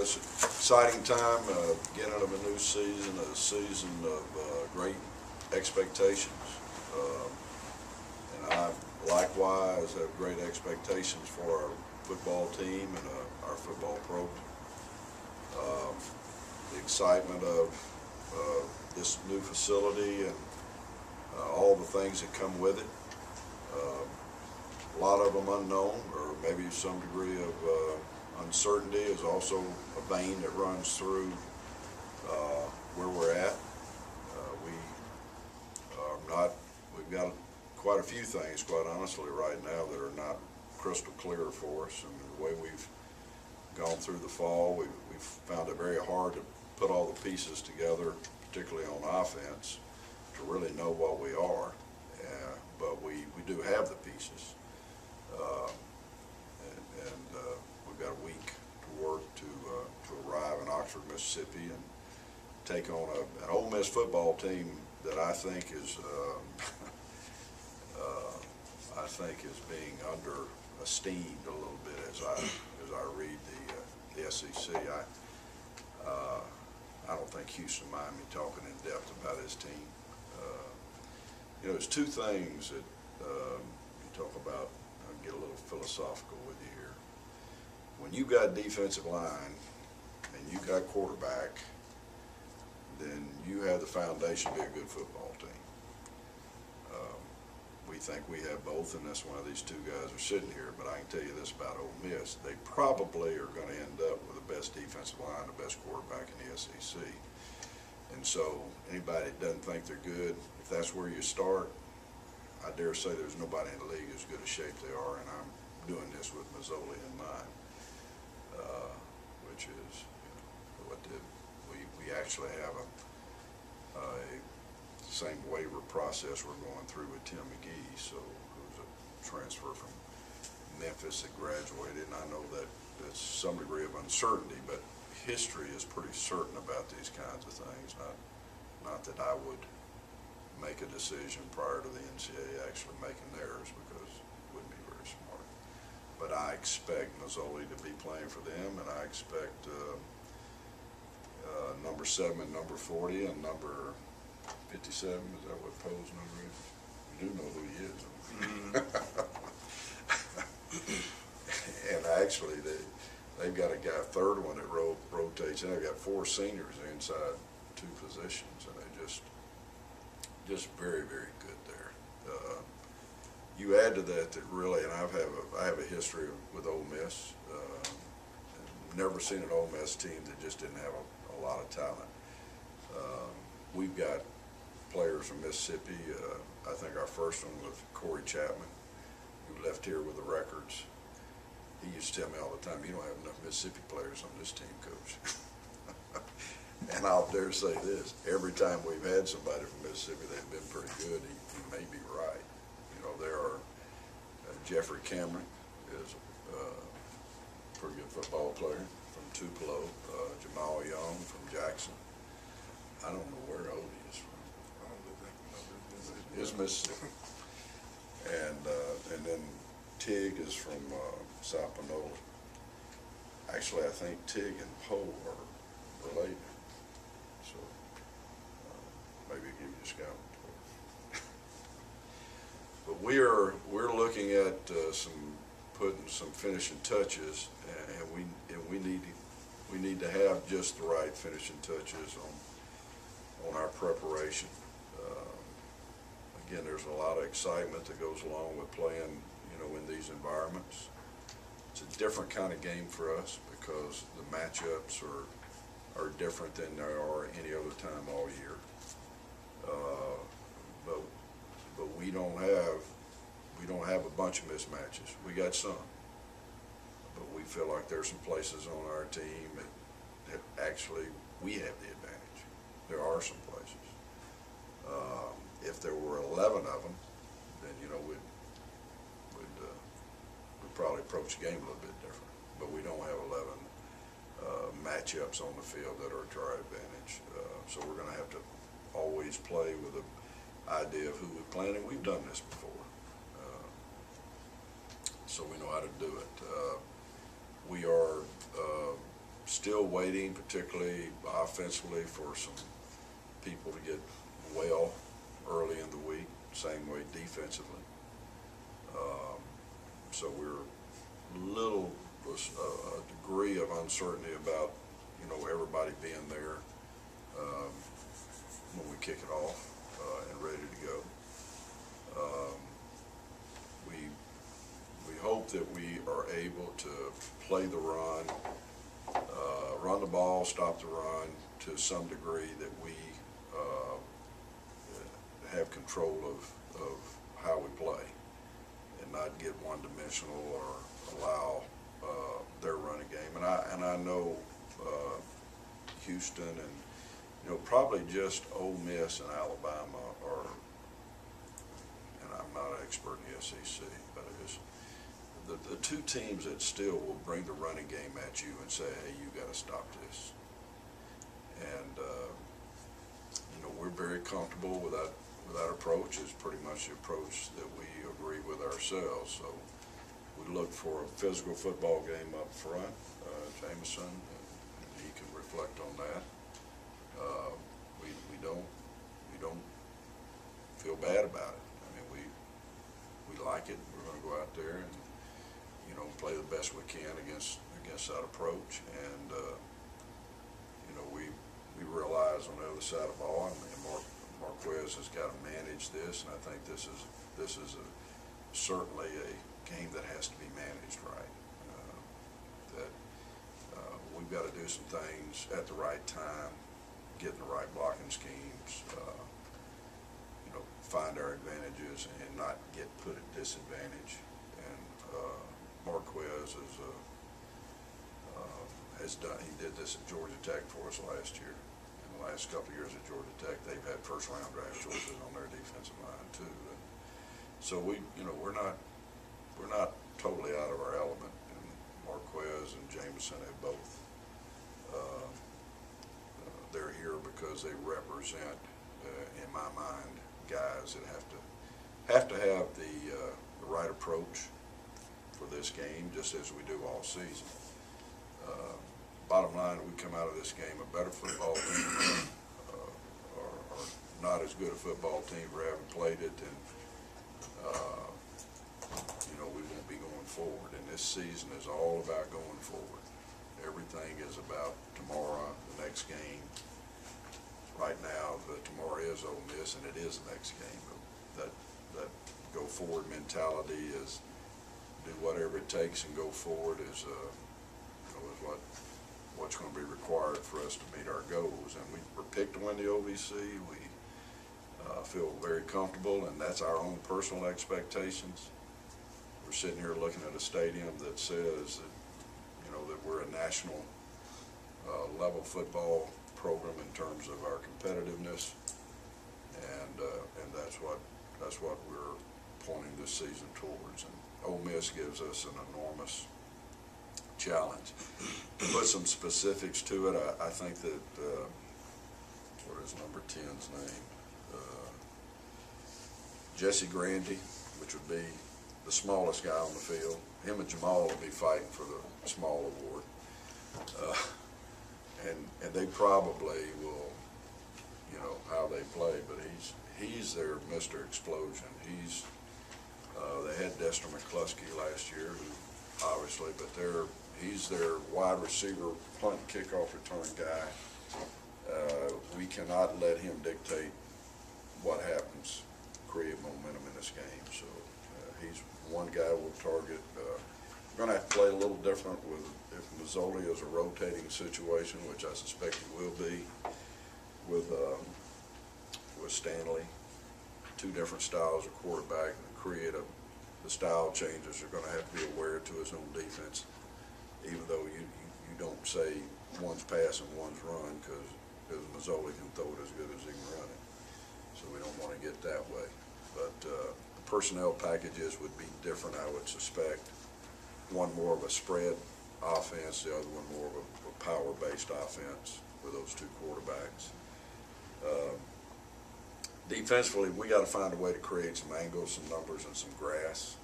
it's an exciting time, beginning of a new season, a season of great expectations. And I likewise have great expectations for our football team and our football program. The excitement of this new facility and all the things that come with it. A lot of them unknown, or maybe some degree of uncertainty is also a vein that runs through where we're at. We've got quite a few things, quite honestly, right now that are not crystal clear for us. And the way we've gone through the fall, we've found it very hard to put all the pieces together, particularly on offense, to really know what we are. But we do have the pieces. We've got a week to work to arrive in Oxford, Mississippi, and take on an Ole Miss football team that I think is being under esteemed a little bit as I read the SEC. I don't think Houston mind me talking in depth about his team. You know, there's two things that you talk about. I'll get a little philosophical with you here. When you got defensive line and you got quarterback, then you have the foundation to be a good football team. We think we have both, and that's why these two guys are sitting here. But I can tell you this about Ole Miss: they probably are going to end up with the best defensive line, the best quarterback in the SEC. And so anybody that doesn't think they're good, if that's where you start, I dare say there's nobody in the league as good a shape they are, and I'm doing this with Mazzoli in mind, which is, you know, we actually have a same waiver process we're going through with Tim McGee, so who's a transfer from Memphis that graduated, and I know that there's some degree of uncertainty, but history is pretty certain about these kinds of things. Not that I would make a decision prior to the NCAA actually making theirs, because it wouldn't be very smart. But I expect Mazzoli to be playing for them, and I expect number 7 and number 40 and number 57, is that what Poe's number is? You do know who he is. And actually, they've got a guy, third one, that rotates in. They've got 4 seniors inside 2 positions, and they just very, very good there. You add to that really, and I have a history with Ole Miss. Never seen an Ole Miss team that just didn't have a lot of talent. We've got players from Mississippi. I think our first one was Corey Chapman, who left here with the records. He used to tell me all the time, "You don't have enough Mississippi players on this team, Coach." And I'll dare say this: every time we've had somebody from Mississippi, they've been pretty good. He may be right. You know, there are Jeffrey Cameron is a pretty good football player from Tupelo. Jamal Young from Jackson. I don't know where Odie is from. It's Mississippi. And then Tig is from South Panola. Actually, I think Tig and Poe are related. So maybe give you a scout. But we're looking at putting some finishing touches, and we need to have just the right finishing touches on our preparation. Again, there's a lot of excitement that goes along with playing, you know, in these environments. It's a different kind of game for us because the matchups are different than there are any other time all year. But we don't have a bunch of mismatches. We got some, but we feel like there's some places on our team that actually we have the advantage. There are some places. If there were 11 of them, then, you know, we'd probably approach the game a little bit different. But we don't have 11 matchups on the field that are to our advantage. So we're going to have to always play with the idea of who we're playing, and we've done this before. So we know how to do it. We are Still waiting, particularly offensively, for some people to get well early in the week. Same way defensively. So we're a degree of uncertainty about, everybody being there when we kick it off and ready to go. We hope that we are able to play the run, run the ball, stop the run to some degree, that we have control of how we play and not get one-dimensional or allow their running game. And I know Houston and probably just Ole Miss and Alabama are, and I'm not an expert in the SEC, but it is the two teams that still will bring the running game at you and say, hey, you got to stop this. And we're very comfortable with that. That approach is pretty much the approach that we agree with ourselves. So we look for a physical football game up front, Jameson, and he can reflect on that. We don't feel bad about it. I mean, we like it. We're going to go out there and play the best we can against that approach. And we realize on the other side of the ball, and Marquez has got to manage this, and I think this is certainly a game that has to be managed right. We've got to do some things at the right time, get in the right blocking schemes, find our advantages, and not get put at disadvantage. And Marquez has done. He did this at Georgia Tech for us last year. The last couple of years at Georgia Tech, they've had first-round draft choices on their defensive line too. And so we're not totally out of our element. And Marquez and Jameson have both. They're here because they represent, in my mind, guys that have to have the right approach for this game, just as we do all season. Bottom line, we come out of this game a better football team, or not as good a football team for having played it, and we won't be going forward. And this season is all about going forward. Everything is about tomorrow, the next game. Right now, tomorrow is Ole Miss, and it is the next game. But that go forward mentality is do whatever it takes and go forward is what's going to be required for us to meet our goals. And we're picked to win the OVC. We feel very comfortable, and that's our own personal expectations. We're sitting here looking at a stadium that says that that we're a national level football program in terms of our competitiveness, and that's what we're pointing this season towards. And Ole Miss gives us an enormous challenge. To put some specifics to it, I think that what is number 10's name? Jesse Grandy, which would be the smallest guy on the field. Him and Jamal will be fighting for the small award. And they probably will, how they play, but he's their Mr. Explosion. They had Dexter McCluskey last year, who obviously, but he's their wide receiver, punt, kickoff return guy. We cannot let him dictate what happens, create momentum in this game. So he's one guy we'll target. We're going to have to play a little different if Mazzoli is a rotating situation, which I suspect he will be, with Stanley. Two different styles of quarterback, and the style changes are going to have to be aware to his own defense, even though you don't say one's pass and one's run, because Mazzoli can throw it as good as he can run it. So we don't want to get that way. But the personnel packages would be different, I would suspect. One more of a spread offense, the other one more of a power-based offense with those two quarterbacks. Defensively, we got to find a way to create some angles, some numbers, and some grass.